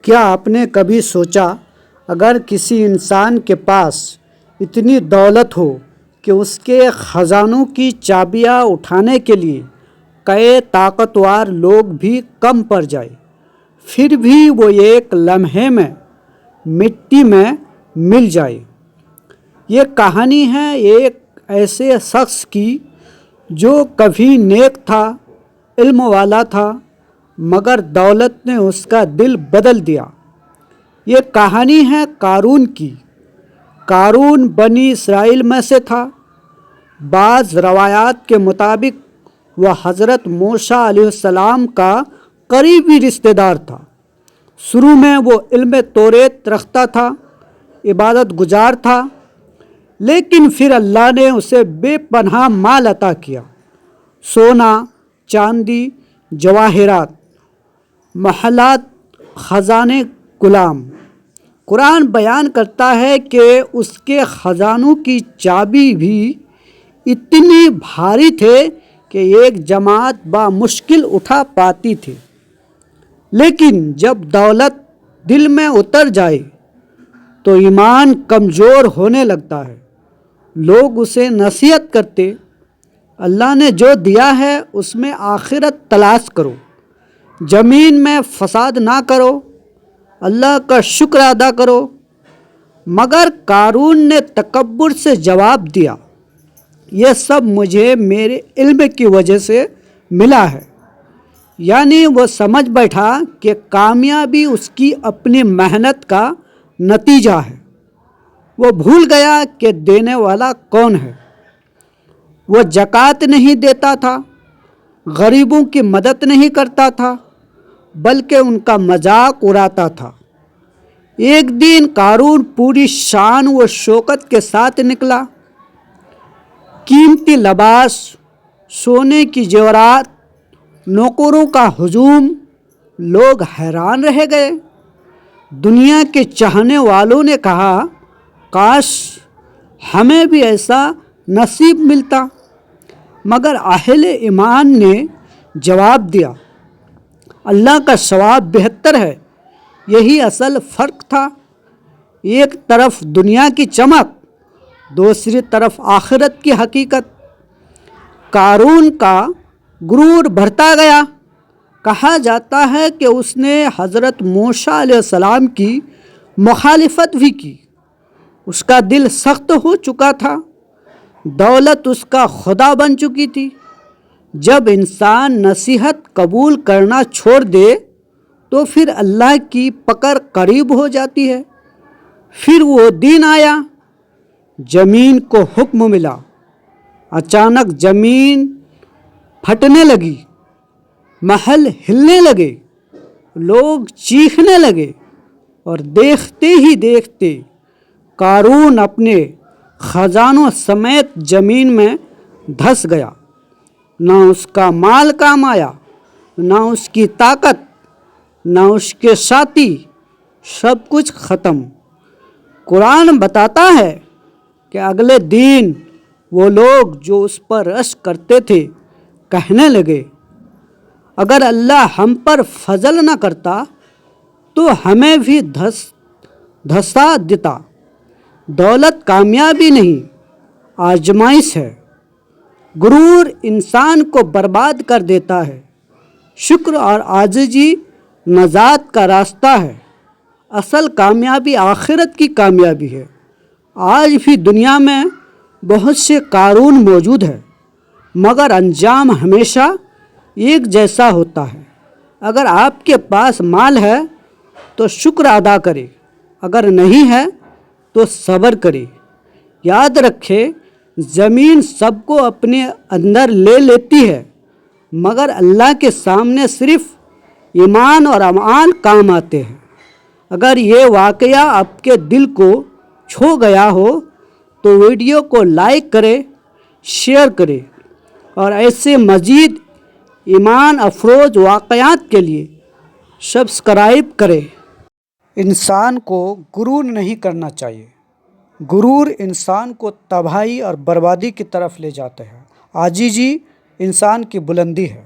کیا آپ نے کبھی سوچا اگر کسی انسان کے پاس اتنی دولت ہو کہ اس کے خزانوں کی چابیاں اٹھانے کے لیے کئی طاقتور لوگ بھی کم پڑ جائے، پھر بھی وہ ایک لمحے میں مٹی میں مل جائے؟ یہ کہانی ہے ایک ایسے شخص کی جو کبھی نیک تھا، علم والا تھا، مگر دولت نے اس کا دل بدل دیا۔ یہ کہانی ہے قارون کی۔ قارون بنی اسرائیل میں سے تھا۔ بعض روایات کے مطابق وہ حضرت موسیٰ علیہ السلام کا قریبی رشتہ دار تھا۔ شروع میں وہ علم توریت رکھتا تھا، عبادت گزار تھا، لیکن پھر اللہ نے اسے بے پناہ مال عطا کیا: سونا، چاندی، جواہرات، محلات، خزانے، غلام۔ قرآن بیان کرتا ہے کہ اس کے خزانوں کی چابی بھی اتنی بھاری تھے کہ ایک جماعت بامشکل اٹھا پاتی تھی۔ لیکن جب دولت دل میں اتر جائے تو ایمان کمزور ہونے لگتا ہے۔ لوگ اسے نصیحت کرتے: اللہ نے جو دیا ہے اس میں آخرت تلاش کرو، زمین میں فساد نہ کرو، اللہ کا شکر ادا کرو۔ مگر قارون نے تکبر سے جواب دیا: یہ سب مجھے میرے علم کی وجہ سے ملا ہے۔ یعنی وہ سمجھ بیٹھا کہ کامیابی اس کی اپنی محنت کا نتیجہ ہے۔ وہ بھول گیا کہ دینے والا کون ہے۔ وہ زکوٰۃ نہیں دیتا تھا، غریبوں کی مدد نہیں کرتا تھا، بلکہ ان کا مذاق اڑاتا تھا۔ ایک دن قارون پوری شان و شوکت کے ساتھ نکلا۔ قیمتی لباس، سونے کی زیورات، نوکروں کا ہجوم۔ لوگ حیران رہ گئے۔ دنیا کے چاہنے والوں نے کہا: کاش ہمیں بھی ایسا نصیب ملتا۔ مگر اہل ایمان نے جواب دیا: اللہ کا ثواب بہتر ہے۔ یہی اصل فرق تھا۔ ایک طرف دنیا کی چمک، دوسری طرف آخرت کی حقیقت۔ قارون کا غرور بڑھتا گیا۔ کہا جاتا ہے کہ اس نے حضرت موسیٰ علیہ السلام کی مخالفت بھی کی۔ اس کا دل سخت ہو چکا تھا، دولت اس کا خدا بن چکی تھی۔ جب انسان نصیحت قبول کرنا چھوڑ دے تو پھر اللہ کی پکڑ قریب ہو جاتی ہے۔ پھر وہ دن آیا، زمین کو حکم ملا۔ اچانک زمین پھٹنے لگی، محل ہلنے لگے، لوگ چیخنے لگے، اور دیکھتے ہی دیکھتے قارون اپنے خزانوں سمیت زمین میں دھس گیا۔ نہ اس کا مال کام آیا، نہ اس کی طاقت، نہ اس کے ساتھی، سب کچھ ختم۔ قرآن بتاتا ہے کہ اگلے دن وہ لوگ جو اس پر رشک کرتے تھے کہنے لگے: اگر اللہ ہم پر فضل نہ کرتا تو ہمیں بھی دھسا دیتا۔ دولت کامیابی نہیں، آزمائش ہے۔ غرور انسان کو برباد کر دیتا ہے۔ شکر اور عاجزی نجات کا راستہ ہے۔ اصل کامیابی آخرت کی کامیابی ہے۔ آج بھی دنیا میں بہت سے قارون موجود ہیں، مگر انجام ہمیشہ ایک جیسا ہوتا ہے۔ اگر آپ کے پاس مال ہے تو شکر ادا کرے، اگر نہیں ہے تو صبر کرے۔ یاد رکھے، زمین سب کو اپنے اندر لے لیتی ہے، مگر اللہ کے سامنے صرف ایمان اور اعمال کام آتے ہیں۔ اگر یہ واقعہ آپ کے دل کو چھو گیا ہو تو ویڈیو کو لائک کرے، شیئر کرے، اور ایسے مزید ایمان افروز واقعات کے لیے سبسکرائب کرے۔ انسان کو غرور نہیں کرنا چاہیے۔ غرور انسان کو تباہی اور بربادی کی طرف لے جاتا ہے۔ عاجزی انسان کی بلندی ہے۔